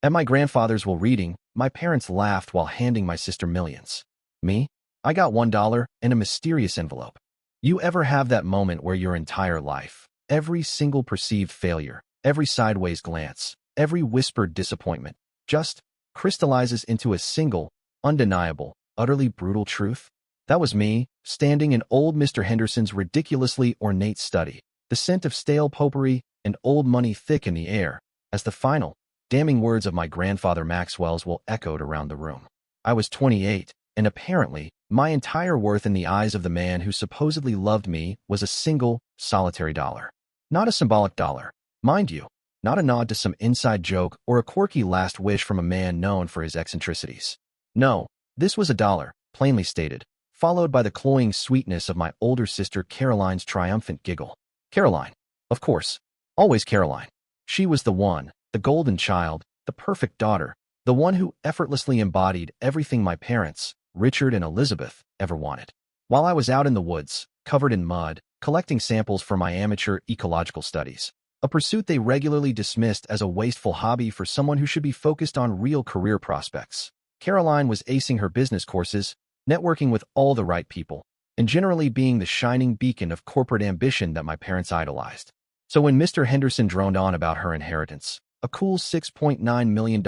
At my grandfather's while reading, my parents laughed while handing my sister millions. Me? I got $1 in a mysterious envelope. You ever have that moment where your entire life, every single perceived failure, every sideways glance, every whispered disappointment, just crystallizes into a single, undeniable, utterly brutal truth? That was me, standing in old Mr. Henderson's ridiculously ornate study, the scent of stale potpourri and old money thick in the air, as the final, damning words of my grandfather Maxwell's will echoed around the room. I was 28, and apparently, my entire worth in the eyes of the man who supposedly loved me was a single, solitary dollar. Not a symbolic dollar, mind you, not a nod to some inside joke or a quirky last wish from a man known for his eccentricities. No, this was a dollar, plainly stated, followed by the cloying sweetness of my older sister Caroline's triumphant giggle. Caroline. Of course. Always Caroline. She was the one, the golden child, the perfect daughter, the one who effortlessly embodied everything my parents, Richard and Elizabeth, ever wanted. While I was out in the woods, covered in mud, collecting samples for my amateur ecological studies, a pursuit they regularly dismissed as a wasteful hobby for someone who should be focused on real career prospects, Caroline was acing her business courses, networking with all the right people, and generally being the shining beacon of corporate ambition that my parents idolized. So when Mr. Henderson droned on about her inheritance, a cool $6.9 million,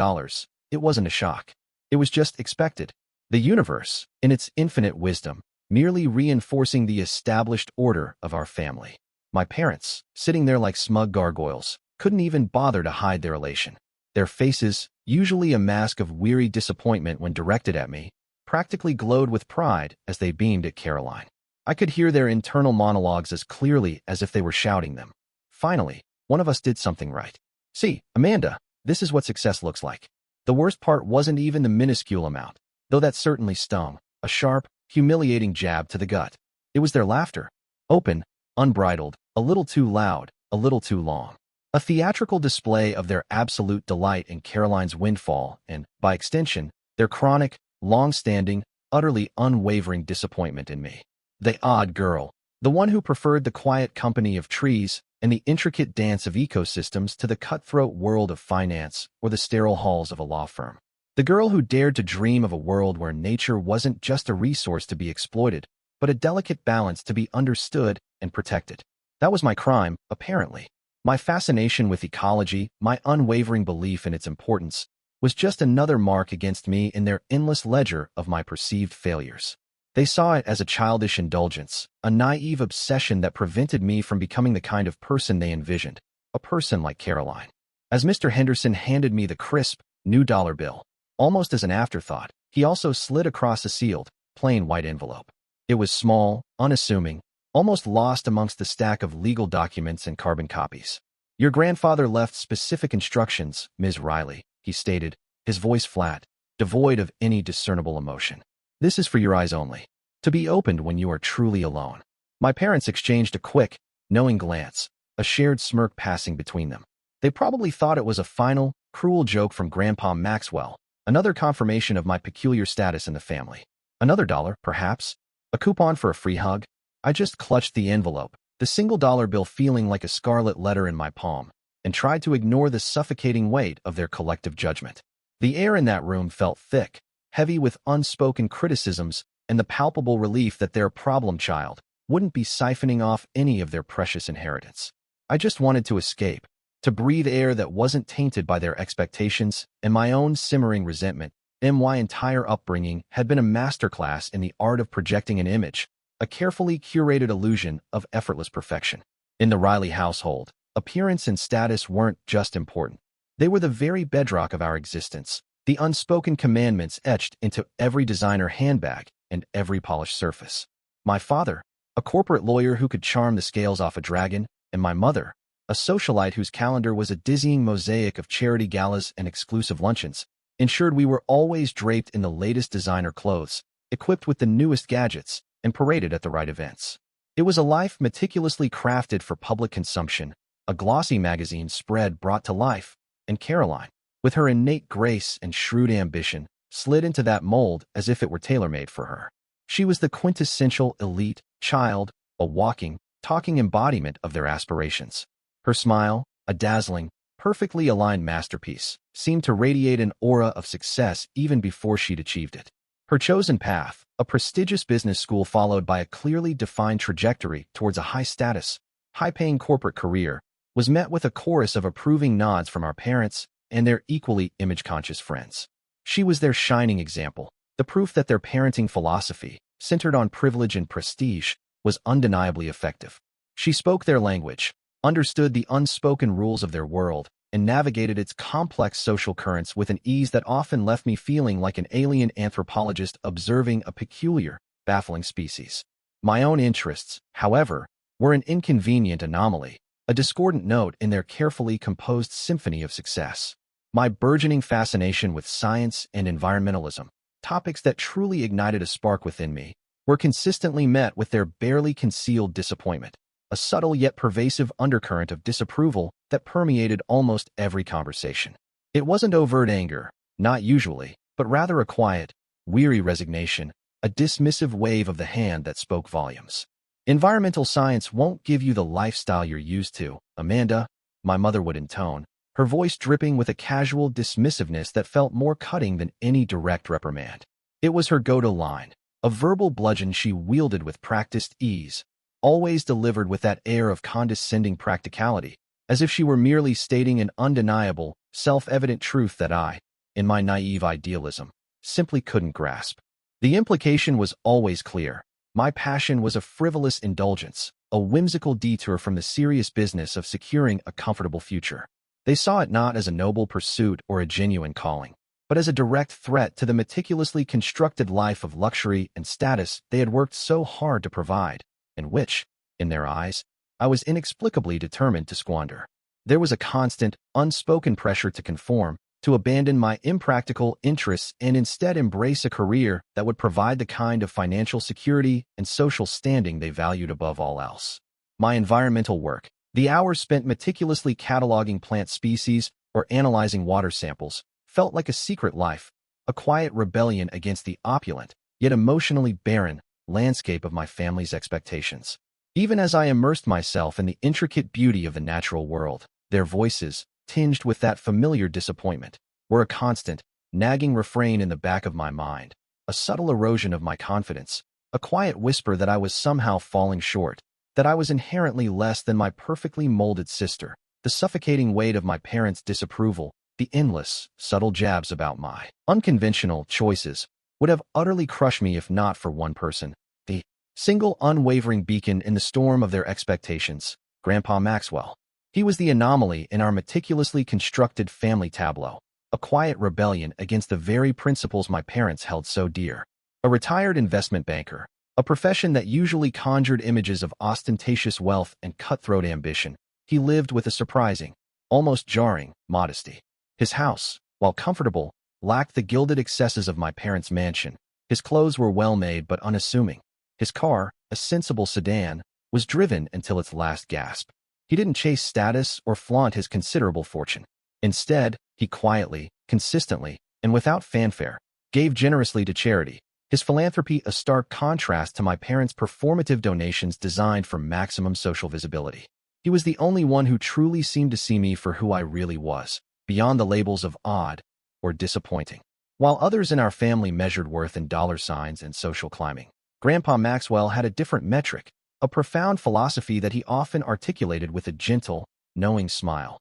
it wasn't a shock. It was just expected. The universe, in its infinite wisdom, merely reinforcing the established order of our family. My parents, sitting there like smug gargoyles, couldn't even bother to hide their elation. Their faces, usually a mask of weary disappointment when directed at me, practically glowed with pride as they beamed at Caroline. I could hear their internal monologues as clearly as if they were shouting them. Finally, one of us did something right. See, Amanda, this is what success looks like. The worst part wasn't even the minuscule amount, though that certainly stung, a sharp, humiliating jab to the gut. It was their laughter. Open, unbridled, a little too loud, a little too long. A theatrical display of their absolute delight in Caroline's windfall and, by extension, their chronic, long-standing, utterly unwavering disappointment in me. The odd girl, the one who preferred the quiet company of trees and the intricate dance of ecosystems to the cutthroat world of finance or the sterile halls of a law firm. The girl who dared to dream of a world where nature wasn't just a resource to be exploited, but a delicate balance to be understood and protected. That was my crime, apparently. My fascination with ecology, my unwavering belief in its importance, was just another mark against me in their endless ledger of my perceived failures. They saw it as a childish indulgence, a naive obsession that prevented me from becoming the kind of person they envisioned, a person like Caroline. As Mr. Henderson handed me the crisp, new dollar bill, almost as an afterthought, he also slid across a sealed, plain white envelope. It was small, unassuming, almost lost amongst the stack of legal documents and carbon copies. Your grandfather left specific instructions, Ms. Riley, he stated, his voice flat, devoid of any discernible emotion. This is for your eyes only, to be opened when you are truly alone. My parents exchanged a quick, knowing glance, a shared smirk passing between them. They probably thought it was a final, cruel joke from Grandpa Maxwell, another confirmation of my peculiar status in the family. Another dollar, perhaps? A coupon for a free hug? I just clutched the envelope, the single dollar bill feeling like a scarlet letter in my palm, and tried to ignore the suffocating weight of their collective judgment. The air in that room felt thick, heavy with unspoken criticisms and the palpable relief that their problem child wouldn't be siphoning off any of their precious inheritance. I just wanted to escape, to breathe air that wasn't tainted by their expectations and my own simmering resentment. My entire upbringing had been a masterclass in the art of projecting an image, a carefully curated illusion of effortless perfection. In the Riley household, appearance and status weren't just important. They were the very bedrock of our existence, the unspoken commandments etched into every designer handbag and every polished surface. My father, a corporate lawyer who could charm the scales off a dragon, and my mother, a socialite whose calendar was a dizzying mosaic of charity galas and exclusive luncheons, ensured we were always draped in the latest designer clothes, equipped with the newest gadgets, and paraded at the right events. It was a life meticulously crafted for public consumption, a glossy magazine spread brought to life, and Caroline, with her innate grace and shrewd ambition, slid into that mold as if it were tailor-made for her. She was the quintessential elite child, a walking, talking embodiment of their aspirations. Her smile, a dazzling, perfectly aligned masterpiece, seemed to radiate an aura of success even before she'd achieved it. Her chosen path, a prestigious business school followed by a clearly defined trajectory towards a high-status, high-paying corporate career, was met with a chorus of approving nods from our parents and their equally image-conscious friends. She was their shining example, the proof that their parenting philosophy, centered on privilege and prestige, was undeniably effective. She spoke their language, understood the unspoken rules of their world, and navigated its complex social currents with an ease that often left me feeling like an alien anthropologist observing a peculiar, baffling species. My own interests, however, were an inconvenient anomaly, a discordant note in their carefully composed symphony of success. My burgeoning fascination with science and environmentalism, topics that truly ignited a spark within me, were consistently met with their barely concealed disappointment, a subtle yet pervasive undercurrent of disapproval that permeated almost every conversation. It wasn't overt anger, not usually, but rather a quiet, weary resignation, a dismissive wave of the hand that spoke volumes. Environmental science won't give you the lifestyle you're used to, Amanda, my mother would intone, her voice dripping with a casual dismissiveness that felt more cutting than any direct reprimand. It was her go-to line, a verbal bludgeon she wielded with practiced ease, always delivered with that air of condescending practicality, as if she were merely stating an undeniable, self-evident truth that I, in my naive idealism, simply couldn't grasp. The implication was always clear. My passion was a frivolous indulgence, a whimsical detour from the serious business of securing a comfortable future. They saw it not as a noble pursuit or a genuine calling, but as a direct threat to the meticulously constructed life of luxury and status they had worked so hard to provide, and which, in their eyes, I was inexplicably determined to squander. There was a constant, unspoken pressure to conform, to abandon my impractical interests and instead embrace a career that would provide the kind of financial security and social standing they valued above all else. My environmental work, the hours spent meticulously cataloging plant species or analyzing water samples, felt like a secret life, a quiet rebellion against the opulent, yet emotionally barren, landscape of my family's expectations. Even as I immersed myself in the intricate beauty of the natural world, their voices, tinged with that familiar disappointment, were a constant, nagging refrain in the back of my mind, a subtle erosion of my confidence, a quiet whisper that I was somehow falling short, that I was inherently less than my perfectly molded sister, the suffocating weight of my parents' disapproval, the endless, subtle jabs about my unconventional choices, would have utterly crushed me if not for one person, the single unwavering beacon in the storm of their expectations, Grandpa Maxwell. He was the anomaly in our meticulously constructed family tableau, a quiet rebellion against the very principles my parents held so dear. A retired investment banker, a profession that usually conjured images of ostentatious wealth and cutthroat ambition, he lived with a surprising, almost jarring, modesty. His house, while comfortable, lacked the gilded excesses of my parents' mansion. His clothes were well-made but unassuming. His car, a sensible sedan, was driven until its last gasp. He didn't chase status or flaunt his considerable fortune. Instead, he quietly, consistently, and without fanfare, gave generously to charity, his philanthropy a stark contrast to my parents' performative donations designed for maximum social visibility. He was the only one who truly seemed to see me for who I really was, beyond the labels of odd or disappointing. While others in our family measured worth in dollar signs and social climbing, Grandpa Maxwell had a different metric, a profound philosophy that he often articulated with a gentle, knowing smile.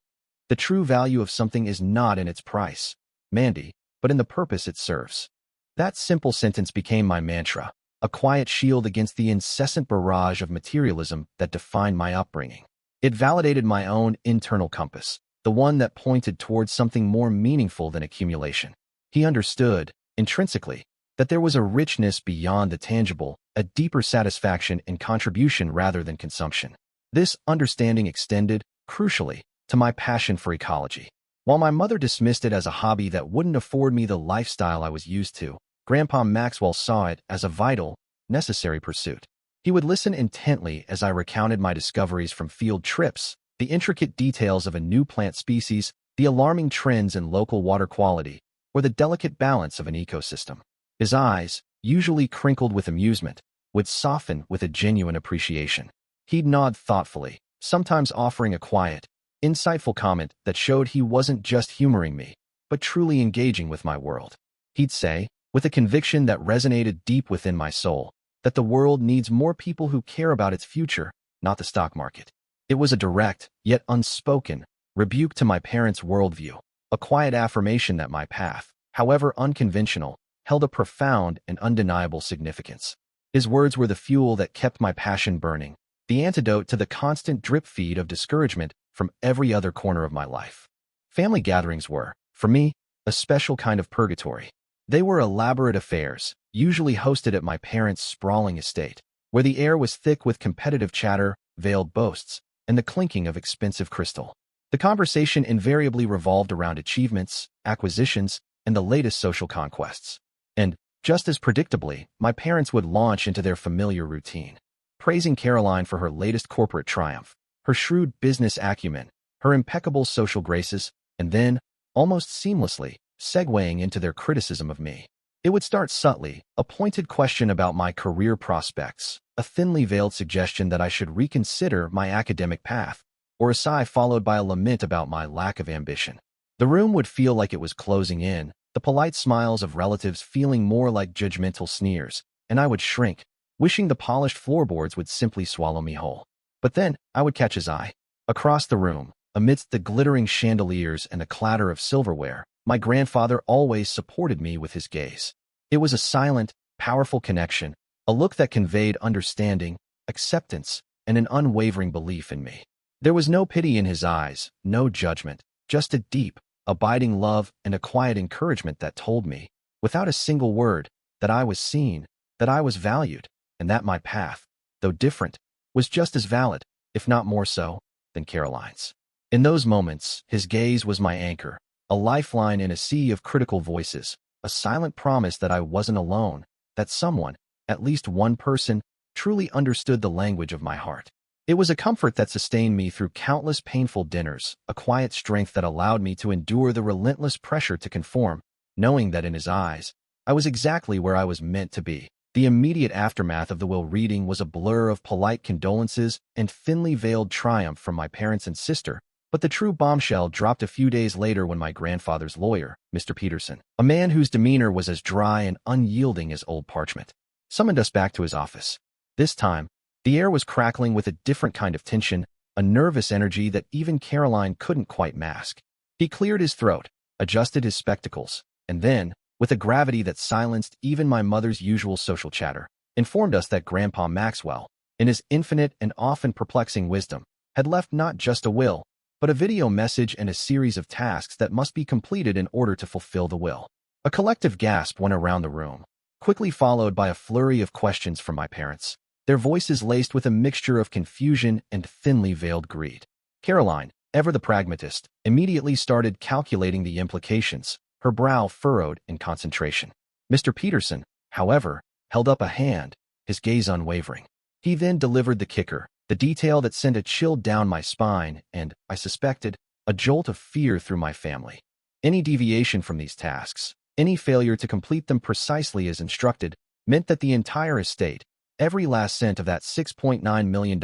The true value of something is not in its price, Mandy, but in the purpose it serves. That simple sentence became my mantra, a quiet shield against the incessant barrage of materialism that defined my upbringing. It validated my own internal compass, the one that pointed towards something more meaningful than accumulation. He understood, intrinsically, that there was a richness beyond the tangible, a deeper satisfaction in contribution rather than consumption. This understanding extended, crucially, to my passion for ecology. While my mother dismissed it as a hobby that wouldn't afford me the lifestyle I was used to, Grandpa Maxwell saw it as a vital, necessary pursuit. He would listen intently as I recounted my discoveries from field trips, the intricate details of a new plant species, the alarming trends in local water quality, or the delicate balance of an ecosystem. His eyes, usually crinkled with amusement, would soften with a genuine appreciation. He'd nod thoughtfully, sometimes offering a quiet, insightful comment that showed he wasn't just humoring me, but truly engaging with my world. He'd say, with a conviction that resonated deep within my soul, that the world needs more people who care about its future, not the stock market. It was a direct, yet unspoken, rebuke to my parents' worldview, a quiet affirmation that my path, however unconventional, held a profound and undeniable significance. His words were the fuel that kept my passion burning, the antidote to the constant drip feed of discouragement from every other corner of my life. Family gatherings were, for me, a special kind of purgatory. They were elaborate affairs, usually hosted at my parents' sprawling estate, where the air was thick with competitive chatter, veiled boasts, and the clinking of expensive crystal. The conversation invariably revolved around achievements, acquisitions, and the latest social conquests. And, just as predictably, my parents would launch into their familiar routine, praising Caroline for her latest corporate triumph, her shrewd business acumen, her impeccable social graces, and then, almost seamlessly, segueing into their criticism of me. It would start subtly, a pointed question about my career prospects, a thinly veiled suggestion that I should reconsider my academic path, or a sigh followed by a lament about my lack of ambition. The room would feel like it was closing in, the polite smiles of relatives feeling more like judgmental sneers, and I would shrink, wishing the polished floorboards would simply swallow me whole. But then, I would catch his eye. Across the room, amidst the glittering chandeliers and the clatter of silverware, my grandfather always supported me with his gaze. It was a silent, powerful connection, a look that conveyed understanding, acceptance, and an unwavering belief in me. There was no pity in his eyes, no judgment, just a deep, abiding love and a quiet encouragement that told me, without a single word, that I was seen, that I was valued, and that my path, though different, was just as valid, if not more so, than Caroline's. In those moments, his gaze was my anchor, a lifeline in a sea of critical voices, a silent promise that I wasn't alone, that someone, at least one person, truly understood the language of my heart. It was a comfort that sustained me through countless painful dinners, a quiet strength that allowed me to endure the relentless pressure to conform, knowing that in his eyes, I was exactly where I was meant to be. The immediate aftermath of the will reading was a blur of polite condolences and thinly veiled triumph from my parents and sister, but the true bombshell dropped a few days later when my grandfather's lawyer, Mr. Peterson, a man whose demeanor was as dry and unyielding as old parchment, summoned us back to his office. This time, the air was crackling with a different kind of tension, a nervous energy that even Caroline couldn't quite mask. He cleared his throat, adjusted his spectacles, and then, with a gravity that silenced even my mother's usual social chatter, informed us that Grandpa Maxwell, in his infinite and often perplexing wisdom, had left not just a will, but a video message and a series of tasks that must be completed in order to fulfill the will. A collective gasp went around the room, quickly followed by a flurry of questions from my parents, their voices laced with a mixture of confusion and thinly veiled greed. Caroline, ever the pragmatist, immediately started calculating the implications, her brow furrowed in concentration. Mr. Peterson, however, held up a hand, his gaze unwavering. He then delivered the kicker, the detail that sent a chill down my spine and, I suspected, a jolt of fear through my family. Any deviation from these tasks, any failure to complete them precisely as instructed, meant that the entire estate, every last cent of that $6.9 million,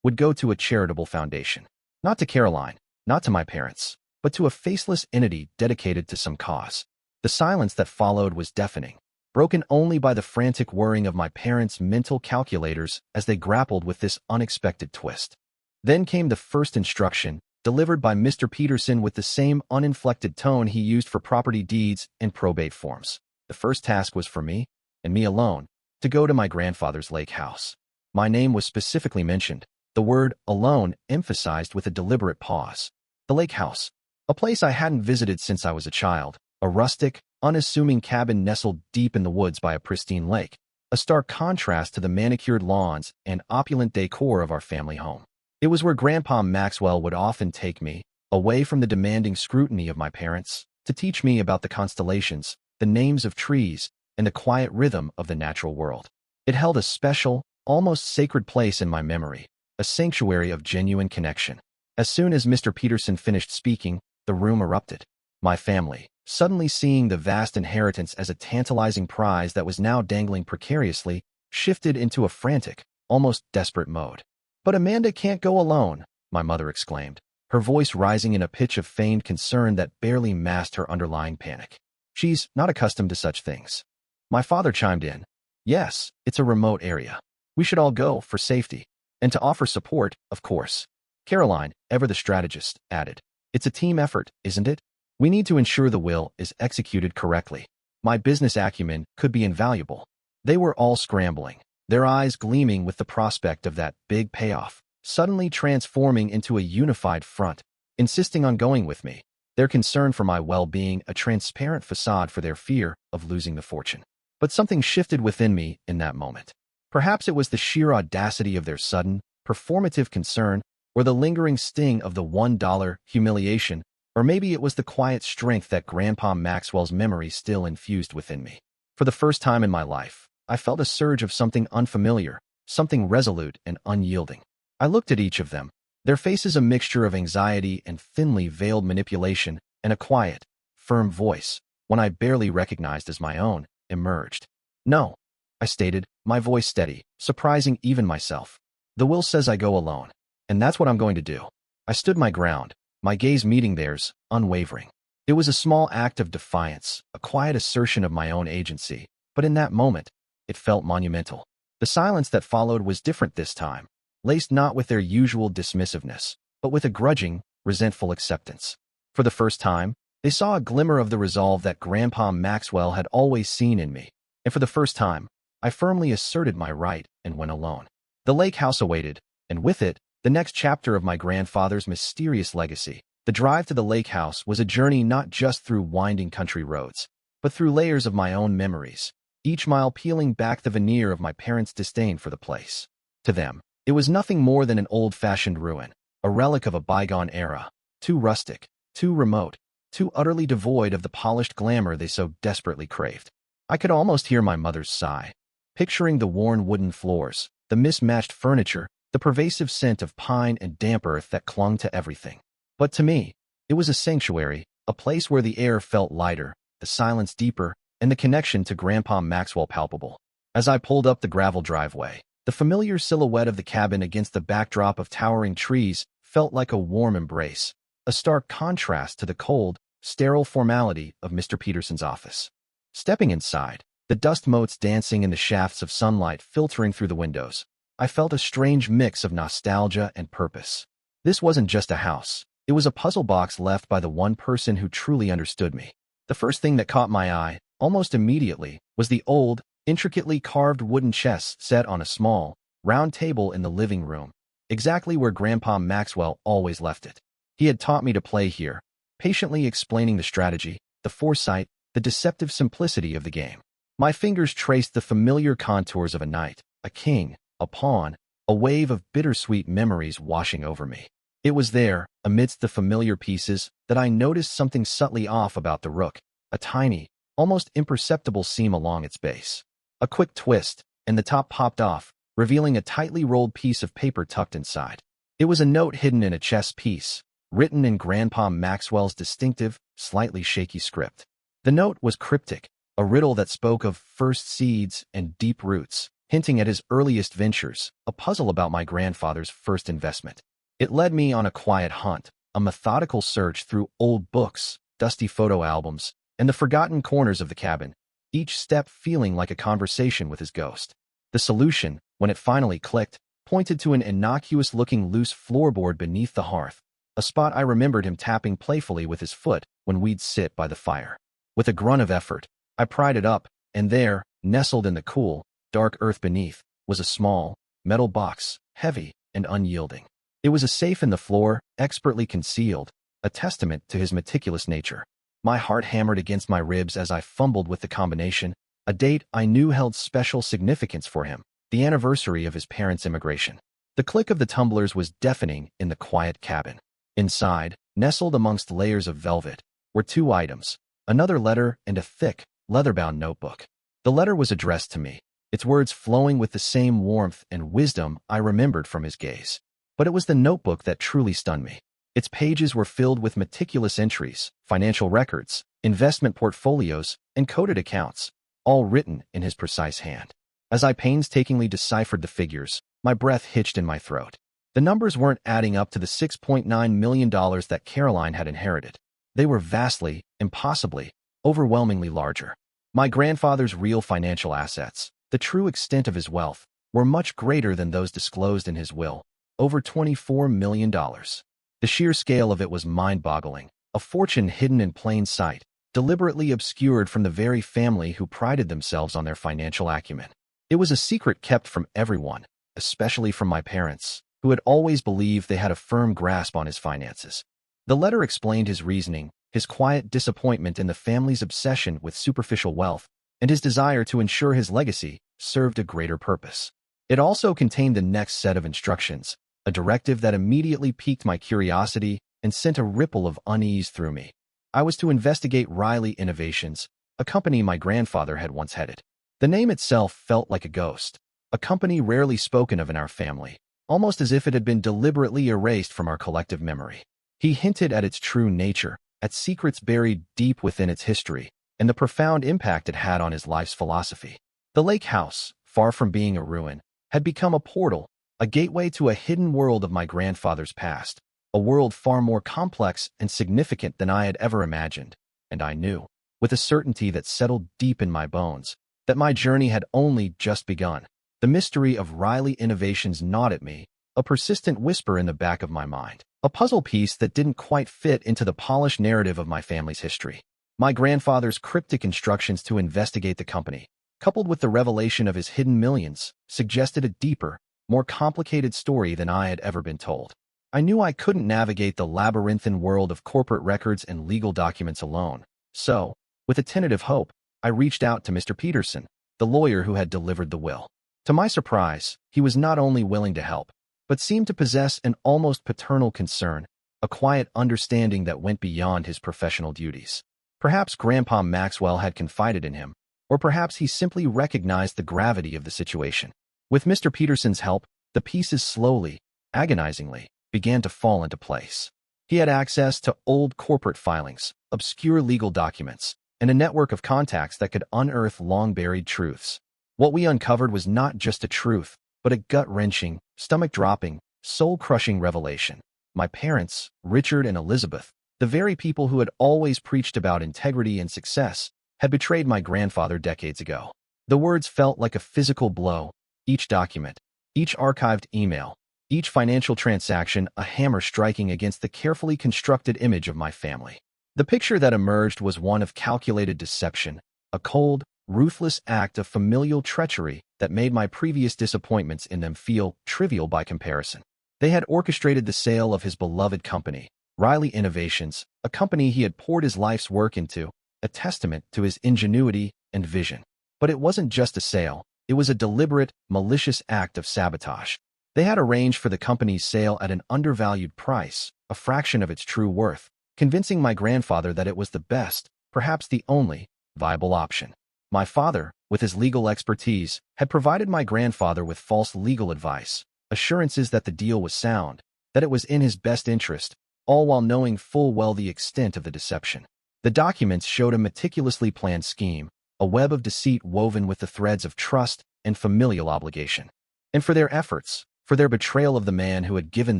would go to a charitable foundation. Not to Caroline, not to my parents, but to a faceless entity dedicated to some cause. The silence that followed was deafening, broken only by the frantic whirring of my parents' mental calculators as they grappled with this unexpected twist. Then came the first instruction, delivered by Mr. Peterson with the same uninflected tone he used for property deeds and probate forms. The first task was for me, and me alone, to go to my grandfather's lake house. My name was specifically mentioned, the word alone emphasized with a deliberate pause. The lake house, a place I hadn't visited since I was a child, a rustic, unassuming cabin nestled deep in the woods by a pristine lake, a stark contrast to the manicured lawns and opulent decor of our family home. It was where Grandpa Maxwell would often take me, away from the demanding scrutiny of my parents, to teach me about the constellations, the names of trees, and the quiet rhythm of the natural world. It held a special, almost sacred place in my memory, a sanctuary of genuine connection. As soon as Mr. Peterson finished speaking, the room erupted. My family, suddenly seeing the vast inheritance as a tantalizing prize that was now dangling precariously, shifted into a frantic, almost desperate mode. "But Amanda can't go alone," my mother exclaimed, her voice rising in a pitch of feigned concern that barely masked her underlying panic. She's not accustomed to such things. My father chimed in. Yes, it's a remote area. We should all go for safety. And to offer support, of course. Caroline, ever the strategist, added. It's a team effort, isn't it? We need to ensure the will is executed correctly. My business acumen could be invaluable. They were all scrambling, their eyes gleaming with the prospect of that big payoff, suddenly transforming into a unified front, insisting on going with me, their concern for my well-being a transparent facade for their fear of losing the fortune. But something shifted within me in that moment. Perhaps it was the sheer audacity of their sudden, performative concern, or the lingering sting of the $1 humiliation, or maybe it was the quiet strength that Grandpa Maxwell's memory still infused within me. For the first time in my life, I felt a surge of something unfamiliar, something resolute and unyielding. I looked at each of them, their faces a mixture of anxiety and thinly veiled manipulation, and a quiet, firm voice, one I barely recognized as my own, emerged. No, I stated, my voice steady, surprising even myself. The will says I go alone, and that's what I'm going to do. I stood my ground, my gaze meeting theirs, unwavering. It was a small act of defiance, a quiet assertion of my own agency, but in that moment, it felt monumental. The silence that followed was different this time, laced not with their usual dismissiveness, but with a grudging, resentful acceptance. For the first time, they saw a glimmer of the resolve that Grandpa Maxwell had always seen in me, and for the first time, I firmly asserted my right and went alone. The lake house awaited, and with it, the next chapter of my grandfather's mysterious legacy. The drive to the lake house was a journey not just through winding country roads, but through layers of my own memories, each mile peeling back the veneer of my parents' disdain for the place. To them, it was nothing more than an old-fashioned ruin, a relic of a bygone era, too rustic, too remote, too utterly devoid of the polished glamour they so desperately craved. I could almost hear my mother's sigh, picturing the worn wooden floors, the mismatched furniture, the pervasive scent of pine and damp earth that clung to everything. But to me, it was a sanctuary, a place where the air felt lighter, the silence deeper, and the connection to Grandpa Maxwell palpable. As I pulled up the gravel driveway, the familiar silhouette of the cabin against the backdrop of towering trees felt like a warm embrace, a stark contrast to the cold, sterile formality of Mr. Peterson's office. Stepping inside, the dust motes dancing in the shafts of sunlight filtering through the windows, I felt a strange mix of nostalgia and purpose. This wasn't just a house. It was a puzzle box left by the one person who truly understood me. The first thing that caught my eye, almost immediately, was the old, intricately carved wooden chess set on a small, round table in the living room, exactly where Grandpa Maxwell always left it. He had taught me to play here, patiently explaining the strategy, the foresight, the deceptive simplicity of the game. My fingers traced the familiar contours of a knight, a king, a pawn, a wave of bittersweet memories washing over me. It was there, amidst the familiar pieces, that I noticed something subtly off about the rook, a tiny, almost imperceptible seam along its base. A quick twist, and the top popped off, revealing a tightly rolled piece of paper tucked inside. It was a note hidden in a chess piece, written in Grandpa Maxwell's distinctive, slightly shaky script. The note was cryptic, a riddle that spoke of first seeds and deep roots, hinting at his earliest ventures, a puzzle about my grandfather's first investment. It led me on a quiet hunt, a methodical search through old books, dusty photo albums, and the forgotten corners of the cabin, each step feeling like a conversation with his ghost. The solution, when it finally clicked, pointed to an innocuous-looking loose floorboard beneath the hearth, a spot I remembered him tapping playfully with his foot when we'd sit by the fire. With a grunt of effort, I pried it up, and there, nestled in the cool, dark earth beneath, was a small, metal box, heavy and unyielding. It was a safe in the floor, expertly concealed, a testament to his meticulous nature. My heart hammered against my ribs as I fumbled with the combination, a date I knew held special significance for him, the anniversary of his parents' immigration. The click of the tumblers was deafening in the quiet cabin. Inside, nestled amongst layers of velvet, were two items, another letter and a thick, leather-bound notebook. The letter was addressed to me, its words flowing with the same warmth and wisdom I remembered from his gaze. But it was the notebook that truly stunned me. Its pages were filled with meticulous entries, financial records, investment portfolios, and coded accounts, all written in his precise hand. As I painstakingly deciphered the figures, my breath hitched in my throat. The numbers weren't adding up to the $6.9 million that Caroline had inherited. They were vastly, impossibly, overwhelmingly larger. My grandfather's real financial assets, the true extent of his wealth, were much greater than those disclosed in his will, over $24 million. The sheer scale of it was mind-boggling, a fortune hidden in plain sight, deliberately obscured from the very family who prided themselves on their financial acumen. It was a secret kept from everyone, especially from my parents, who had always believed they had a firm grasp on his finances. The letter explained his reasoning, his quiet disappointment in the family's obsession with superficial wealth, and his desire to ensure his legacy served a greater purpose. It also contained the next set of instructions, a directive that immediately piqued my curiosity and sent a ripple of unease through me. I was to investigate Riley Innovations, a company my grandfather had once headed. The name itself felt like a ghost, a company rarely spoken of in our family, almost as if it had been deliberately erased from our collective memory. He hinted at its true nature, at secrets buried deep within its history, and the profound impact it had on his life's philosophy. The lake house, far from being a ruin, had become a portal, a gateway to a hidden world of my grandfather's past, a world far more complex and significant than I had ever imagined, and I knew, with a certainty that settled deep in my bones, that my journey had only just begun. The mystery of Riley Innovations gnawed at me, a persistent whisper in the back of my mind, a puzzle piece that didn't quite fit into the polished narrative of my family's history. My grandfather's cryptic instructions to investigate the company, coupled with the revelation of his hidden millions, suggested a deeper, more complicated story than I had ever been told. I knew I couldn't navigate the labyrinthine world of corporate records and legal documents alone, so, with a tentative hope, I reached out to Mr. Peterson, the lawyer who had delivered the will. To my surprise, he was not only willing to help, but seemed to possess an almost paternal concern, a quiet understanding that went beyond his professional duties. Perhaps Grandpa Maxwell had confided in him, or perhaps he simply recognized the gravity of the situation. With Mr. Peterson's help, the pieces slowly, agonizingly, began to fall into place. He had access to old corporate filings, obscure legal documents, and a network of contacts that could unearth long-buried truths. What we uncovered was not just a truth, but a gut-wrenching, stomach-dropping, soul-crushing revelation. My parents, Richard and Elizabeth, the very people who had always preached about integrity and success, had betrayed my grandfather decades ago. The words felt like a physical blow, each document, each archived email, each financial transaction a hammer striking against the carefully constructed image of my family. The picture that emerged was one of calculated deception, a cold, ruthless act of familial treachery that made my previous disappointments in them feel trivial by comparison. They had orchestrated the sale of his beloved company, Riley Innovations, a company he had poured his life's work into, a testament to his ingenuity and vision. But it wasn't just a sale, it was a deliberate, malicious act of sabotage. They had arranged for the company's sale at an undervalued price, a fraction of its true worth, convincing my grandfather that it was the best, perhaps the only, viable option. My father, with his legal expertise, had provided my grandfather with false legal advice, assurances that the deal was sound, that it was in his best interest, all while knowing full well the extent of the deception. The documents showed a meticulously planned scheme, a web of deceit woven with the threads of trust and familial obligation. And for their efforts, for their betrayal of the man who had given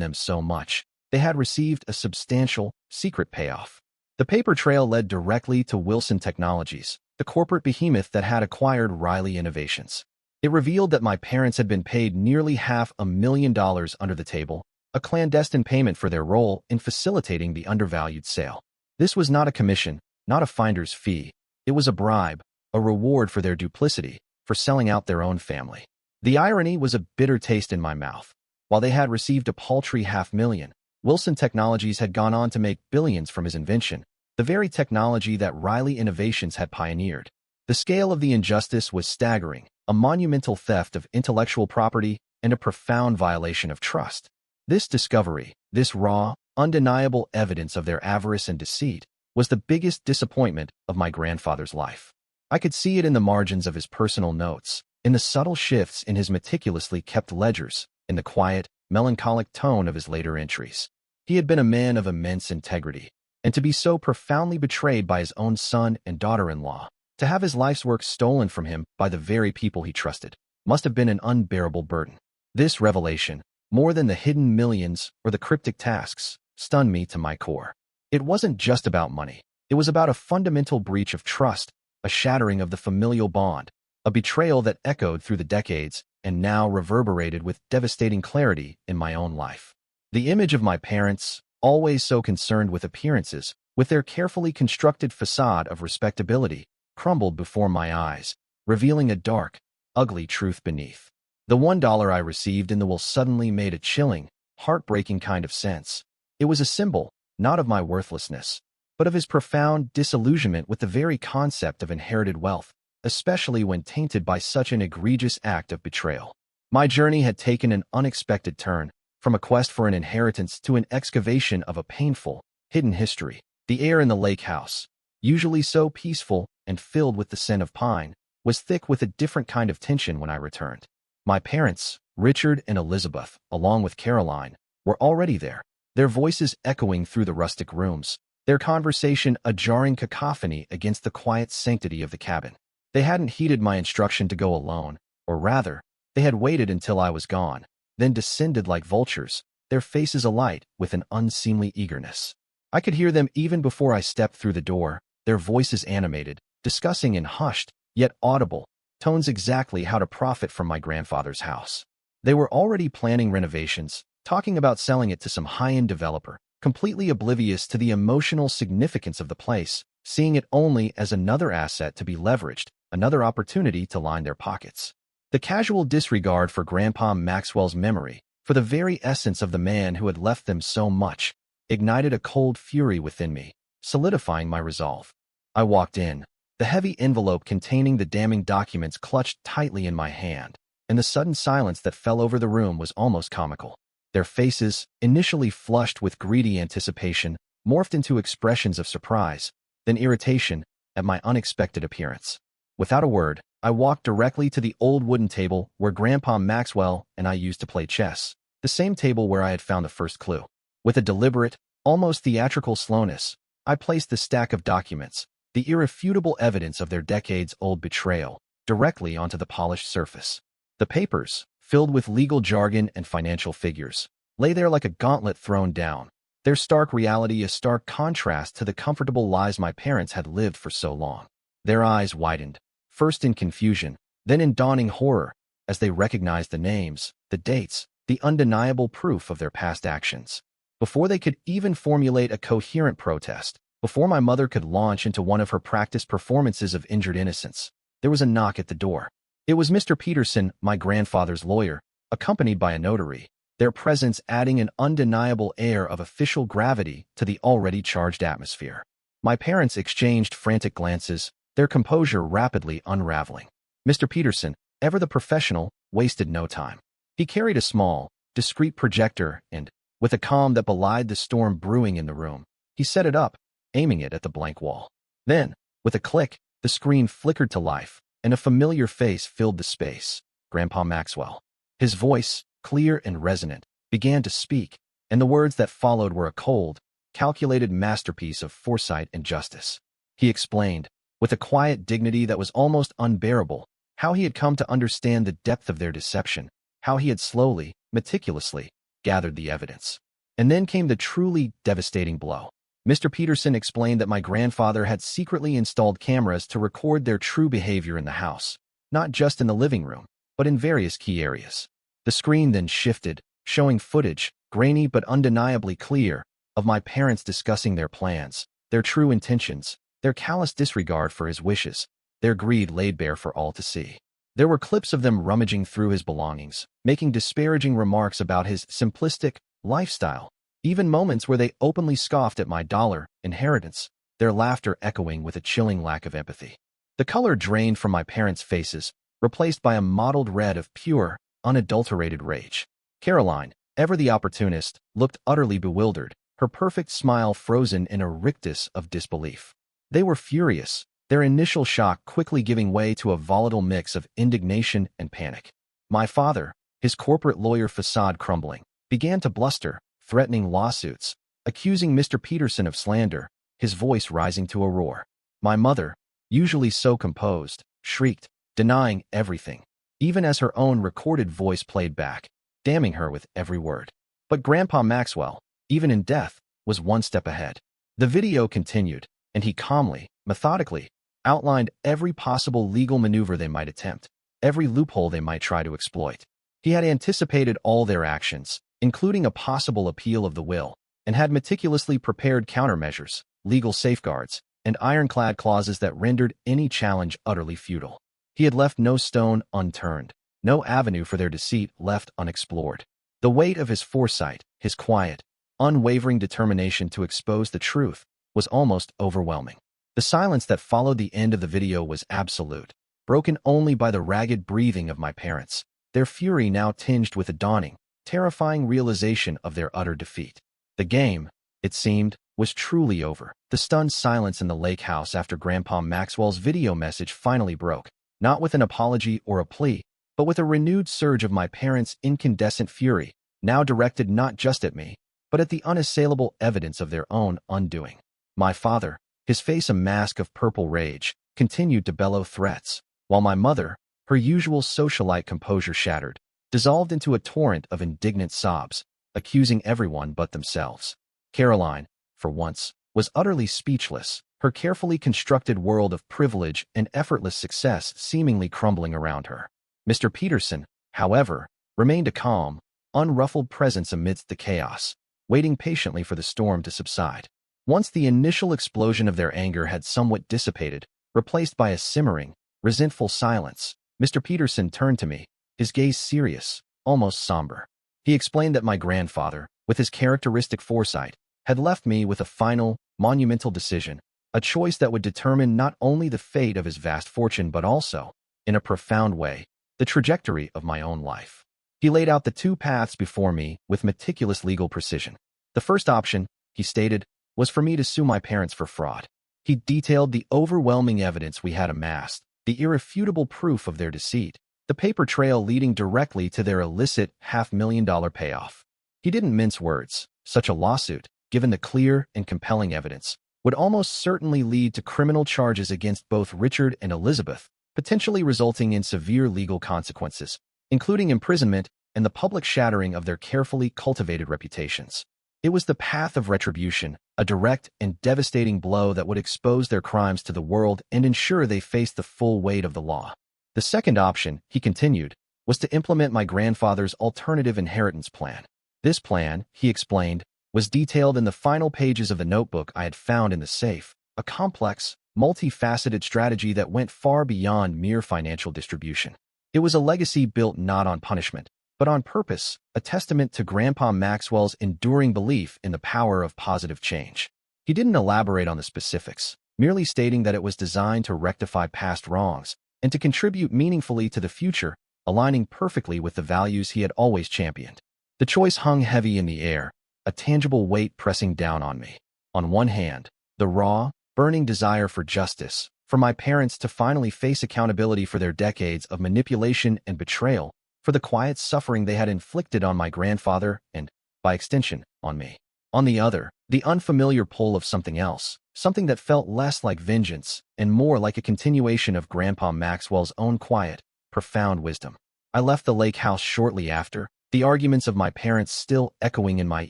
them so much, they had received a substantial, secret payoff. The paper trail led directly to Wilson Technologies, the corporate behemoth that had acquired Riley Innovations. It revealed that my parents had been paid nearly $500,000 under the table, a clandestine payment for their role in facilitating the undervalued sale. This was not a commission, not a finder's fee. It was a bribe, a reward for their duplicity, for selling out their own family. The irony was a bitter taste in my mouth. While they had received a paltry $500,000, Wilson Technologies had gone on to make billions from his invention, the very technology that Riley Innovations had pioneered. The scale of the injustice was staggering, a monumental theft of intellectual property and a profound violation of trust. This discovery, this raw, undeniable evidence of their avarice and deceit, was the biggest disappointment of my grandfather's life. I could see it in the margins of his personal notes, in the subtle shifts in his meticulously kept ledgers, in the quiet, melancholic tone of his later entries. He had been a man of immense integrity, and to be so profoundly betrayed by his own son and daughter-in-law, to have his life's work stolen from him by the very people he trusted, must have been an unbearable burden. This revelation, more than the hidden millions or the cryptic tasks, stunned me to my core. It wasn't just about money. It was about a fundamental breach of trust, a shattering of the familial bond, a betrayal that echoed through the decades and now reverberated with devastating clarity in my own life. The image of my parents, always so concerned with appearances, with their carefully constructed facade of respectability, crumbled before my eyes, revealing a dark, ugly truth beneath. The $1 I received in the will suddenly made a chilling, heartbreaking kind of sense. It was a symbol, not of my worthlessness, but of his profound disillusionment with the very concept of inherited wealth, especially when tainted by such an egregious act of betrayal. My journey had taken an unexpected turn, from a quest for an inheritance to an excavation of a painful, hidden history. The air in the lake house, usually so peaceful and filled with the scent of pine, was thick with a different kind of tension when I returned. My parents, Richard and Elizabeth, along with Caroline, were already there, their voices echoing through the rustic rooms, their conversation a jarring cacophony against the quiet sanctity of the cabin. They hadn't heeded my instruction to go alone, or rather, they had waited until I was gone, then descended like vultures, their faces alight with an unseemly eagerness. I could hear them even before I stepped through the door, their voices animated, discussing in hushed, yet audible, tones exactly how to profit from my grandfather's house. They were already planning renovations, talking about selling it to some high-end developer, completely oblivious to the emotional significance of the place, seeing it only as another asset to be leveraged, another opportunity to line their pockets. The casual disregard for Grandpa Maxwell's memory, for the very essence of the man who had left them so much, ignited a cold fury within me, solidifying my resolve. I walked in, the heavy envelope containing the damning documents clutched tightly in my hand, and the sudden silence that fell over the room was almost comical. Their faces, initially flushed with greedy anticipation, morphed into expressions of surprise, then irritation, at my unexpected appearance. Without a word, I walked directly to the old wooden table where Grandpa Maxwell and I used to play chess, the same table where I had found the first clue. With a deliberate, almost theatrical slowness, I placed the stack of documents, the irrefutable evidence of their decades-old betrayal, directly onto the polished surface. The papers, filled with legal jargon and financial figures, lay there like a gauntlet thrown down, their stark reality a stark contrast to the comfortable lives my parents had lived for so long. Their eyes widened, first in confusion, then in dawning horror, as they recognized the names, the dates, the undeniable proof of their past actions. Before they could even formulate a coherent protest, before my mother could launch into one of her practiced performances of injured innocence, there was a knock at the door. It was Mr. Peterson, my grandfather's lawyer, accompanied by a notary, their presence adding an undeniable air of official gravity to the already charged atmosphere. My parents exchanged frantic glances, their composure rapidly unraveling. Mr. Peterson, ever the professional, wasted no time. He carried a small, discreet projector and, with a calm that belied the storm brewing in the room, he set it up, aiming it at the blank wall. Then, with a click, the screen flickered to life, and a familiar face filled the space, Grandpa Maxwell. His voice, clear and resonant, began to speak, and the words that followed were a cold, calculated masterpiece of foresight and justice. He explained, with a quiet dignity that was almost unbearable, how he had come to understand the depth of their deception, how he had slowly, meticulously, gathered the evidence. And then came the truly devastating blow. Mr. Peterson explained that my grandfather had secretly installed cameras to record their true behavior in the house, not just in the living room, but in various key areas. The screen then shifted, showing footage, grainy but undeniably clear, of my parents discussing their plans, their true intentions, their callous disregard for his wishes, their greed laid bare for all to see. There were clips of them rummaging through his belongings, making disparaging remarks about his simplistic lifestyle, even moments where they openly scoffed at my dollar inheritance, their laughter echoing with a chilling lack of empathy. The color drained from my parents' faces, replaced by a mottled red of pure, unadulterated rage. Caroline, ever the opportunist, looked utterly bewildered, her perfect smile frozen in a rictus of disbelief. They were furious, their initial shock quickly giving way to a volatile mix of indignation and panic. My father, his corporate lawyer facade crumbling, began to bluster, threatening lawsuits, accusing Mr. Peterson of slander, his voice rising to a roar. My mother, usually so composed, shrieked, denying everything, even as her own recorded voice played back. damning her with every word. But Grandpa Maxwell, even in death, was one step ahead. The video continued, and he calmly, methodically, outlined every possible legal maneuver they might attempt, every loophole they might try to exploit. He had anticipated all their actions, including a possible appeal of the will, and had meticulously prepared countermeasures, legal safeguards, and ironclad clauses that rendered any challenge utterly futile. He had left no stone unturned, no avenue for their deceit left unexplored. The weight of his foresight, his quiet, unwavering determination to expose the truth, was almost overwhelming. The silence that followed the end of the video was absolute, broken only by the ragged breathing of my parents, their fury now tinged with a dawning, terrifying realization of their utter defeat. The game, it seemed, was truly over. The stunned silence in the lake house after Grandpa Maxwell's video message finally broke, not with an apology or a plea, but with a renewed surge of my parents' incandescent fury, now directed not just at me, but at the unassailable evidence of their own undoing. My father, his face a mask of purple rage, continued to bellow threats, while my mother, her usual socialite composure shattered, dissolved into a torrent of indignant sobs, accusing everyone but themselves. Caroline, for once, was utterly speechless, her carefully constructed world of privilege and effortless success seemingly crumbling around her. Mr. Peterson, however, remained a calm, unruffled presence amidst the chaos, waiting patiently for the storm to subside. Once the initial explosion of their anger had somewhat dissipated, replaced by a simmering, resentful silence, Mr. Peterson turned to me, his gaze serious, almost somber. He explained that my grandfather, with his characteristic foresight, had left me with a final, monumental decision, a choice that would determine not only the fate of his vast fortune but also, in a profound way, the trajectory of my own life. He laid out the two paths before me with meticulous legal precision. The first option, he stated, was for me to sue my parents for fraud. He detailed the overwhelming evidence we had amassed, the irrefutable proof of their deceit, the paper trail leading directly to their illicit $500,000 payoff. He didn't mince words. Such a lawsuit, given the clear and compelling evidence, would almost certainly lead to criminal charges against both Richard and Elizabeth, potentially resulting in severe legal consequences, including imprisonment and the public shattering of their carefully cultivated reputations. It was the path of retribution, a direct and devastating blow that would expose their crimes to the world and ensure they faced the full weight of the law. The second option, he continued, was to implement my grandfather's alternative inheritance plan. This plan, he explained, was detailed in the final pages of the notebook I had found in the safe, a complex, multifaceted strategy that went far beyond mere financial distribution. It was a legacy built not on punishment, but on purpose, a testament to Grandpa Maxwell's enduring belief in the power of positive change. He didn't elaborate on the specifics, merely stating that it was designed to rectify past wrongs and to contribute meaningfully to the future, aligning perfectly with the values he had always championed. The choice hung heavy in the air, a tangible weight pressing down on me. On one hand, the raw, burning desire for justice, for my parents to finally face accountability for their decades of manipulation and betrayal, for the quiet suffering they had inflicted on my grandfather and, by extension, on me. On the other, the unfamiliar pull of something else, something that felt less like vengeance and more like a continuation of Grandpa Maxwell's own quiet, profound wisdom. I left the lake house shortly after, the arguments of my parents still echoing in my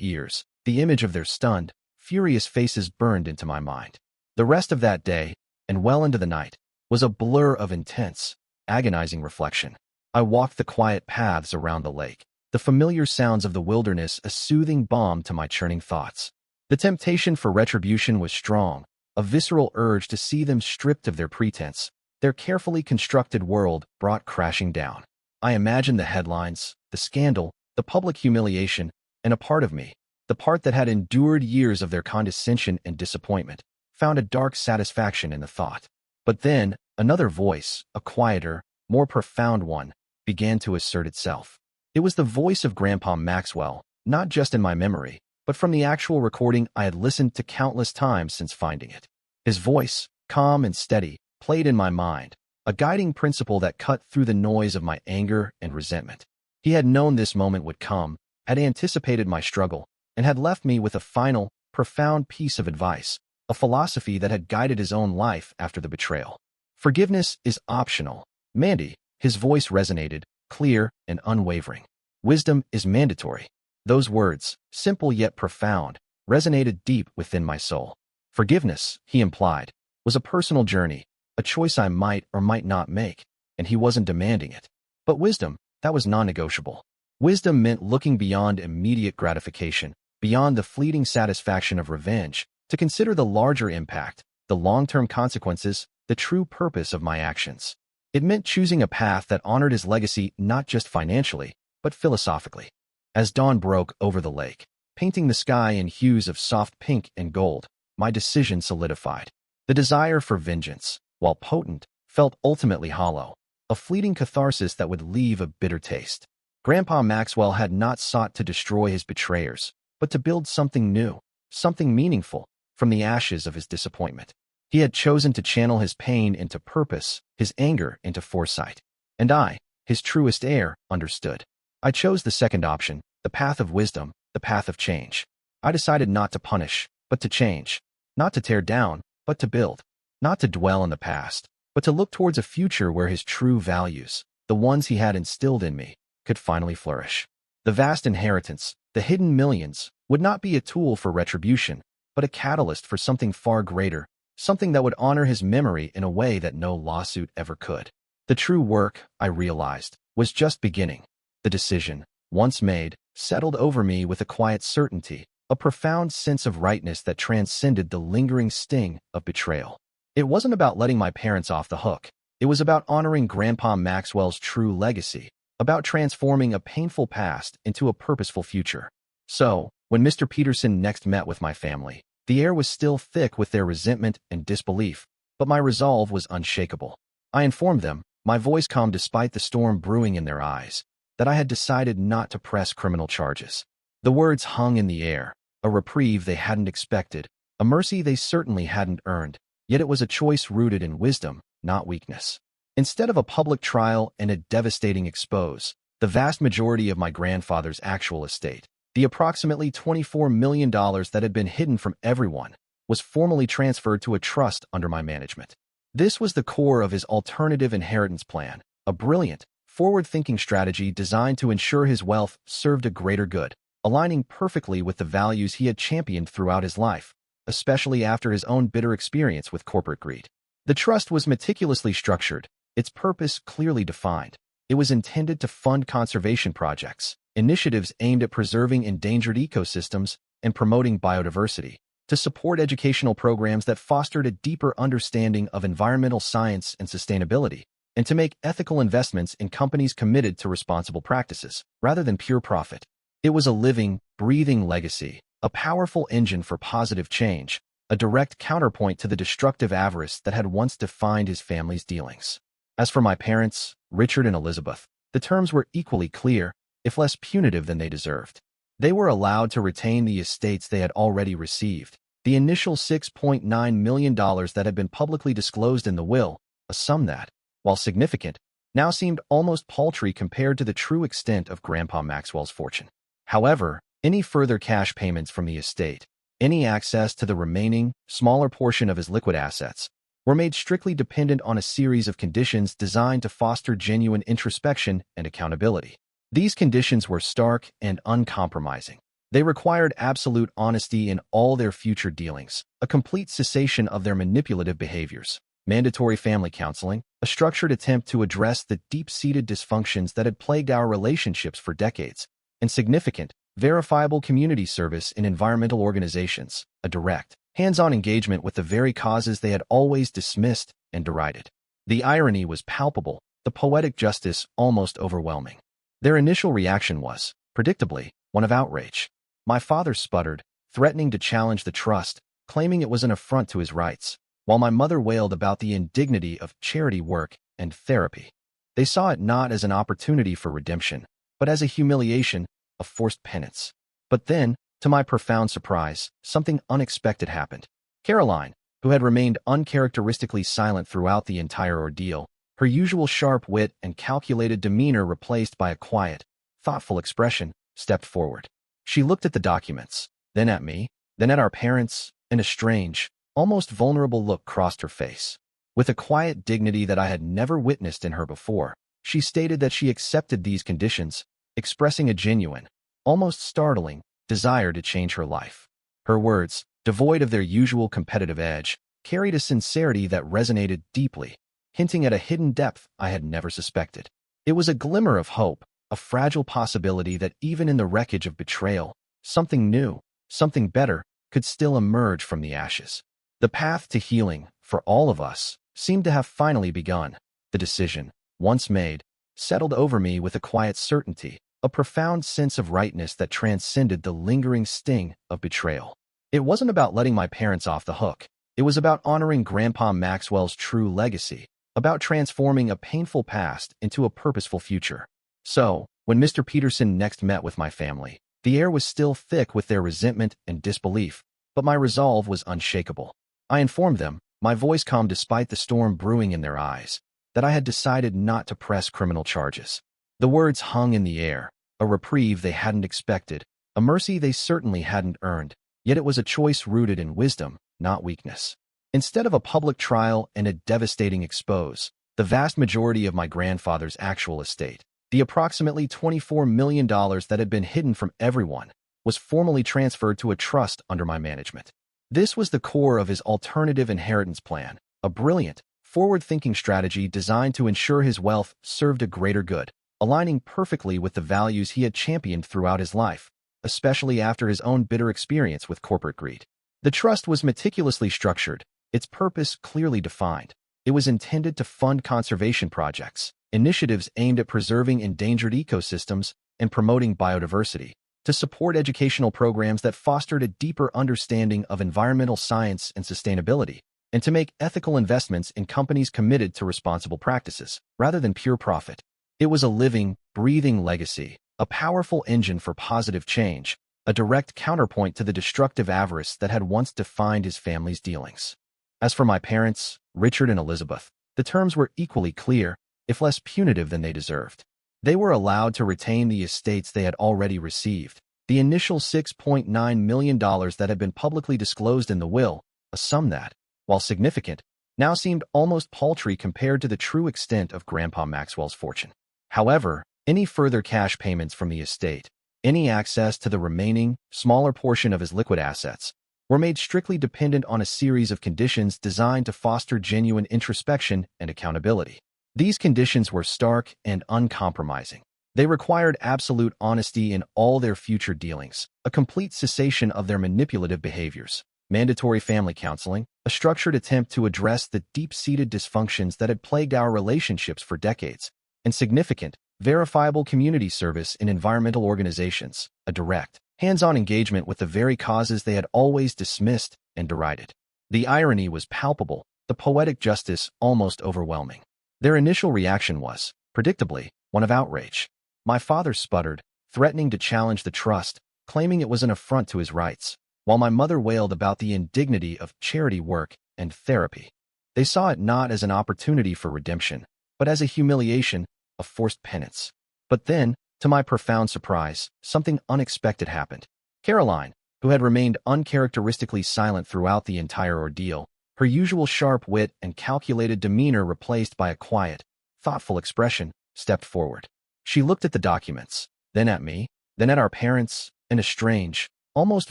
ears, the image of their stunned, furious faces burned into my mind. The rest of that day, and well into the night, was a blur of intense, agonizing reflection. I walked the quiet paths around the lake, the familiar sounds of the wilderness a soothing balm to my churning thoughts. The temptation for retribution was strong, a visceral urge to see them stripped of their pretense, their carefully constructed world brought crashing down. I imagined the headlines, the scandal, the public humiliation, and a part of me, the part that had endured years of their condescension and disappointment, found a dark satisfaction in the thought. But then, another voice, a quieter, more profound one, began to assert itself. It was the voice of Grandpa Maxwell, not just in my memory, but from the actual recording I had listened to countless times since finding it. His voice, calm and steady, played in my mind, a guiding principle that cut through the noise of my anger and resentment. He had known this moment would come, had anticipated my struggle, and had left me with a final, profound piece of advice, a philosophy that had guided his own life after the betrayal. Forgiveness is optional, Mandy. His voice resonated, clear and unwavering. Wisdom is mandatory. Those words, simple yet profound, resonated deep within my soul. Forgiveness, he implied, was a personal journey, a choice I might or might not make, and he wasn't demanding it. But wisdom, that was non-negotiable. Wisdom meant looking beyond immediate gratification, beyond the fleeting satisfaction of revenge, to consider the larger impact, the long-term consequences, the true purpose of my actions. It meant choosing a path that honored his legacy not just financially, but philosophically. As dawn broke over the lake, painting the sky in hues of soft pink and gold, my decision solidified. The desire for vengeance, while potent, felt ultimately hollow, a fleeting catharsis that would leave a bitter taste. Grandpa Maxwell had not sought to destroy his betrayers, but to build something new, something meaningful, from the ashes of his disappointment. He had chosen to channel his pain into purpose, his anger into foresight. And I, his truest heir, understood. I chose the second option, the path of wisdom, the path of change. I decided not to punish, but to change. Not to tear down, but to build. Not to dwell in the past, but to look towards a future where his true values, the ones he had instilled in me, could finally flourish. The vast inheritance, the hidden millions, would not be a tool for retribution, but a catalyst for something far greater, something that would honor his memory in a way that no lawsuit ever could. The true work, I realized, was just beginning. The decision, once made, settled over me with a quiet certainty, a profound sense of rightness that transcended the lingering sting of betrayal. It wasn't about letting my parents off the hook. It was about honoring Grandpa Maxwell's true legacy, about transforming a painful past into a purposeful future. So, when Mr. Peterson next met with my family, the air was still thick with their resentment and disbelief, but my resolve was unshakable. I informed them, my voice calm despite the storm brewing in their eyes, that I had decided not to press criminal charges. The words hung in the air, a reprieve they hadn't expected, a mercy they certainly hadn't earned, yet it was a choice rooted in wisdom, not weakness. Instead of a public trial and a devastating expose, the vast majority of my grandfather's actual estate, the approximately $24 million that had been hidden from everyone, was formally transferred to a trust under my management. This was the core of his alternative inheritance plan, a brilliant, forward-thinking strategy designed to ensure his wealth served a greater good, aligning perfectly with the values he had championed throughout his life, especially after his own bitter experience with corporate greed. The trust was meticulously structured, its purpose clearly defined. It was intended to fund conservation projects, initiatives aimed at preserving endangered ecosystems and promoting biodiversity, to support educational programs that fostered a deeper understanding of environmental science and sustainability, and to make ethical investments in companies committed to responsible practices, rather than pure profit. It was a living, breathing legacy, a powerful engine for positive change, a direct counterpoint to the destructive avarice that had once defined his family's dealings. As for my parents, Richard and Elizabeth, the terms were equally clear, if less punitive than they deserved. They were allowed to retain the estates they had already received, the initial $6.9 million that had been publicly disclosed in the will, a sum that, while significant, now seemed almost paltry compared to the true extent of Grandpa Maxwell's fortune. However, any further cash payments from the estate, any access to the remaining, smaller portion of his liquid assets, were made strictly dependent on a series of conditions designed to foster genuine introspection and accountability. These conditions were stark and uncompromising. They required absolute honesty in all their future dealings, a complete cessation of their manipulative behaviors, mandatory family counseling, a structured attempt to address the deep-seated dysfunctions that had plagued our relationships for decades, and significant, verifiable community service in environmental organizations, a direct, hands-on engagement with the very causes they had always dismissed and derided. The irony was palpable, the poetic justice almost overwhelming. Their initial reaction was, predictably, one of outrage. My father sputtered, threatening to challenge the trust, claiming it was an affront to his rights, while my mother wailed about the indignity of charity work and therapy. They saw it not as an opportunity for redemption, but as a humiliation, a forced penance. But then, to my profound surprise, something unexpected happened. Caroline, who had remained uncharacteristically silent throughout the entire ordeal, her usual sharp wit and calculated demeanor replaced by a quiet, thoughtful expression, stepped forward. She looked at the documents, then at me, then at our parents, and a strange, almost vulnerable look crossed her face. With a quiet dignity that I had never witnessed in her before, she stated that she accepted these conditions, expressing a genuine, almost startling, desire to change her life. Her words, devoid of their usual competitive edge, carried a sincerity that resonated deeply, hinting at a hidden depth I had never suspected. It was a glimmer of hope, a fragile possibility that even in the wreckage of betrayal, something new, something better, could still emerge from the ashes. The path to healing, for all of us, seemed to have finally begun. The decision, once made, settled over me with a quiet certainty, a profound sense of rightness that transcended the lingering sting of betrayal. It wasn't about letting my parents off the hook. It was about honoring Grandpa Maxwell's true legacy, about transforming a painful past into a purposeful future. So, when Mr. Peterson next met with my family, the air was still thick with their resentment and disbelief, but my resolve was unshakable. I informed them, my voice calm despite the storm brewing in their eyes, that I had decided not to press criminal charges. The words hung in the air, a reprieve they hadn't expected, a mercy they certainly hadn't earned, yet it was a choice rooted in wisdom, not weakness. Instead of a public trial and a devastating expose, the vast majority of my grandfather's actual estate, the approximately $24 million that had been hidden from everyone, was formally transferred to a trust under my management. This was the core of his alternative inheritance plan, a brilliant, forward-thinking strategy designed to ensure his wealth served a greater good, aligning perfectly with the values he had championed throughout his life, especially after his own bitter experience with corporate greed. The trust was meticulously structured, its purpose clearly defined. It was intended to fund conservation projects, initiatives aimed at preserving endangered ecosystems and promoting biodiversity, to support educational programs that fostered a deeper understanding of environmental science and sustainability, and to make ethical investments in companies committed to responsible practices, rather than pure profit. It was a living, breathing legacy, a powerful engine for positive change, a direct counterpoint to the destructive avarice that had once defined his family's dealings. As for my parents, Richard and Elizabeth, the terms were equally clear, if less punitive than they deserved. They were allowed to retain the estates they had already received, the initial $6.9 million that had been publicly disclosed in the will, a sum that, while significant, now seemed almost paltry compared to the true extent of Grandpa Maxwell's fortune. However, any further cash payments from the estate, any access to the remaining, smaller portion of his liquid assets, were made strictly dependent on a series of conditions designed to foster genuine introspection and accountability. These conditions were stark and uncompromising. They required absolute honesty in all their future dealings, a complete cessation of their manipulative behaviors, mandatory family counseling, a structured attempt to address the deep-seated dysfunctions that had plagued our relationships for decades, and significant, verifiable community service in environmental organizations, a direct, hands-on engagement with the very causes they had always dismissed and derided. The irony was palpable, the poetic justice almost overwhelming. Their initial reaction was, predictably, one of outrage. My father sputtered, threatening to challenge the trust, claiming it was an affront to his rights, while my mother wailed about the indignity of charity work and therapy. They saw it not as an opportunity for redemption, but as a humiliation, a forced penance. But then, to my profound surprise, something unexpected happened. Caroline, who had remained uncharacteristically silent throughout the entire ordeal, her usual sharp wit and calculated demeanor replaced by a quiet, thoughtful expression, stepped forward. She looked at the documents, then at me, then at our parents, and a strange, almost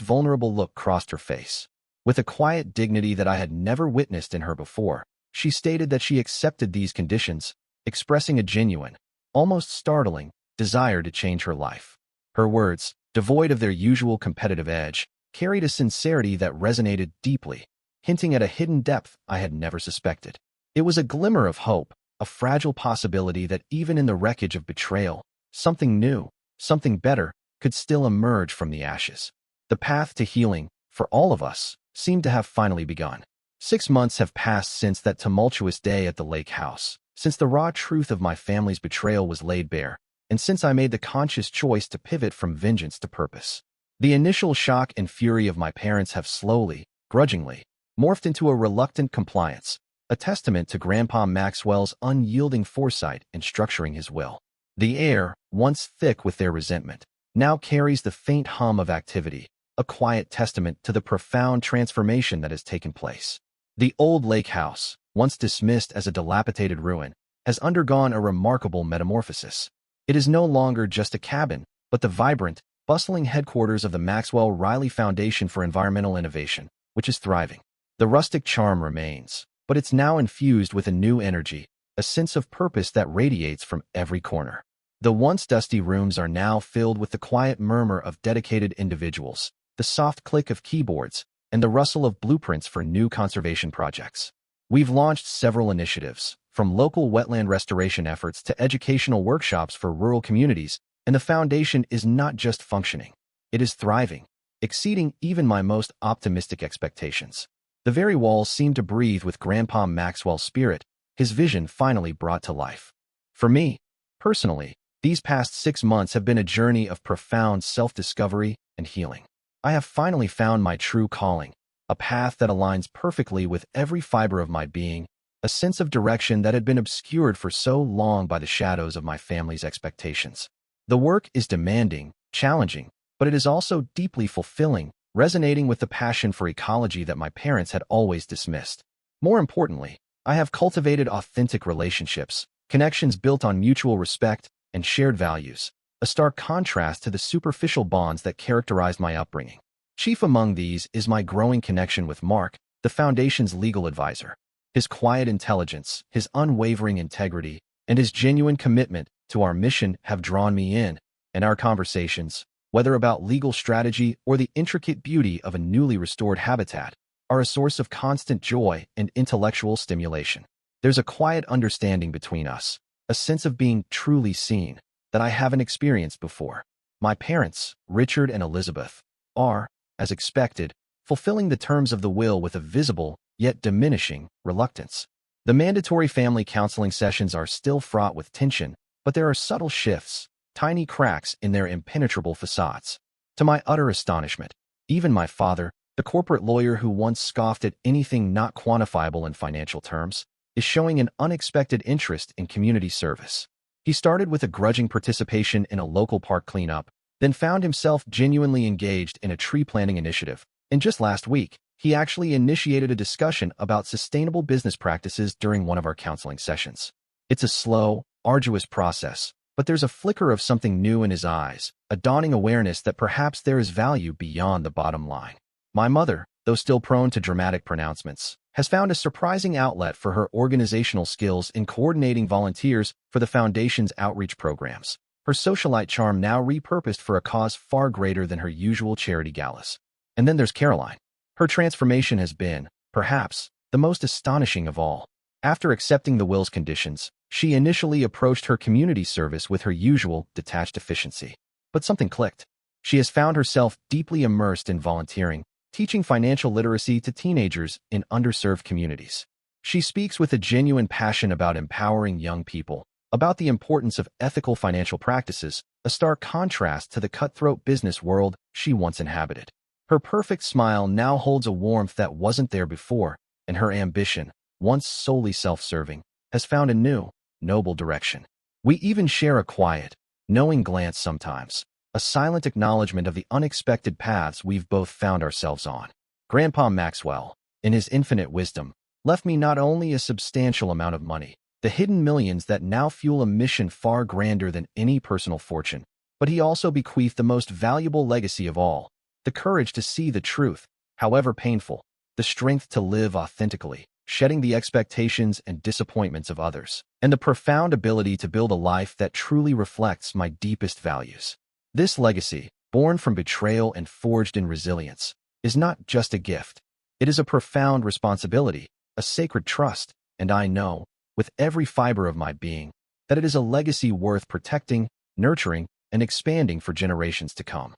vulnerable look crossed her face. With a quiet dignity that I had never witnessed in her before, she stated that she accepted these conditions, expressing a genuine, almost startling, desire to change her life. Her words, devoid of their usual competitive edge, carried a sincerity that resonated deeply, hinting at a hidden depth I had never suspected. It was a glimmer of hope, a fragile possibility that even in the wreckage of betrayal, something new, something better, could still emerge from the ashes. The path to healing, for all of us, seemed to have finally begun. 6 months have passed since that tumultuous day at the lake house, since the raw truth of my family's betrayal was laid bare, and since I made the conscious choice to pivot from vengeance to purpose. The initial shock and fury of my parents have slowly, grudgingly, morphed into a reluctant compliance, a testament to Grandpa Maxwell's unyielding foresight in structuring his will. The air, once thick with their resentment, now carries the faint hum of activity, a quiet testament to the profound transformation that has taken place. The old lake house, once dismissed as a dilapidated ruin, has undergone a remarkable metamorphosis. It is no longer just a cabin, but the vibrant, bustling headquarters of the Maxwell Riley Foundation for Environmental Innovation, which is thriving. The rustic charm remains, but it's now infused with a new energy, a sense of purpose that radiates from every corner. The once dusty rooms are now filled with the quiet murmur of dedicated individuals, the soft click of keyboards, and the rustle of blueprints for new conservation projects. We've launched several initiatives, from local wetland restoration efforts to educational workshops for rural communities, and the foundation is not just functioning. It is thriving, exceeding even my most optimistic expectations. The very walls seem to breathe with Grandpa Maxwell's spirit, his vision finally brought to life. For me, personally, these past 6 months have been a journey of profound self-discovery and healing. I have finally found my true calling, a path that aligns perfectly with every fiber of my being, a sense of direction that had been obscured for so long by the shadows of my family's expectations. The work is demanding, challenging, but it is also deeply fulfilling, resonating with the passion for ecology that my parents had always dismissed. More importantly, I have cultivated authentic relationships, connections built on mutual respect and shared values, a stark contrast to the superficial bonds that characterized my upbringing. Chief among these is my growing connection with Mark, the Foundation's legal advisor. His quiet intelligence, his unwavering integrity, and his genuine commitment to our mission have drawn me in, and our conversations, whether about legal strategy or the intricate beauty of a newly restored habitat, are a source of constant joy and intellectual stimulation. There's a quiet understanding between us, a sense of being truly seen, that I haven't experienced before. My parents, Richard and Elizabeth, are, as expected, fulfilling the terms of the will with a visible, yet diminishing, reluctance. The mandatory family counseling sessions are still fraught with tension, but there are subtle shifts, tiny cracks in their impenetrable facades. To my utter astonishment, even my father, the corporate lawyer who once scoffed at anything not quantifiable in financial terms, is showing an unexpected interest in community service. He started with a grudging participation in a local park cleanup, then found himself genuinely engaged in a tree planting initiative, and just last week, he actually initiated a discussion about sustainable business practices during one of our counseling sessions. It's a slow, arduous process, but there's a flicker of something new in his eyes, a dawning awareness that perhaps there is value beyond the bottom line. My mother, though still prone to dramatic pronouncements, has found a surprising outlet for her organizational skills in coordinating volunteers for the Foundation's outreach programs, her socialite charm now repurposed for a cause far greater than her usual charity galas. And then there's Caroline. Her transformation has been, perhaps, the most astonishing of all. After accepting the will's conditions, she initially approached her community service with her usual detached efficiency. But something clicked. She has found herself deeply immersed in volunteering, teaching financial literacy to teenagers in underserved communities. She speaks with a genuine passion about empowering young people, about the importance of ethical financial practices, a stark contrast to the cutthroat business world she once inhabited. Her perfect smile now holds a warmth that wasn't there before, and her ambition, once solely self-serving, has found a new, noble direction. We even share a quiet, knowing glance sometimes, a silent acknowledgement of the unexpected paths we've both found ourselves on. Grandpa Maxwell, in his infinite wisdom, left me not only a substantial amount of money, the hidden millions that now fuel a mission far grander than any personal fortune, but he also bequeathed the most valuable legacy of all, the courage to see the truth, however painful, the strength to live authentically, shedding the expectations and disappointments of others, and the profound ability to build a life that truly reflects my deepest values. This legacy, born from betrayal and forged in resilience, is not just a gift. It is a profound responsibility, a sacred trust, and I know, with every fiber of my being, that it is a legacy worth protecting, nurturing, and expanding for generations to come.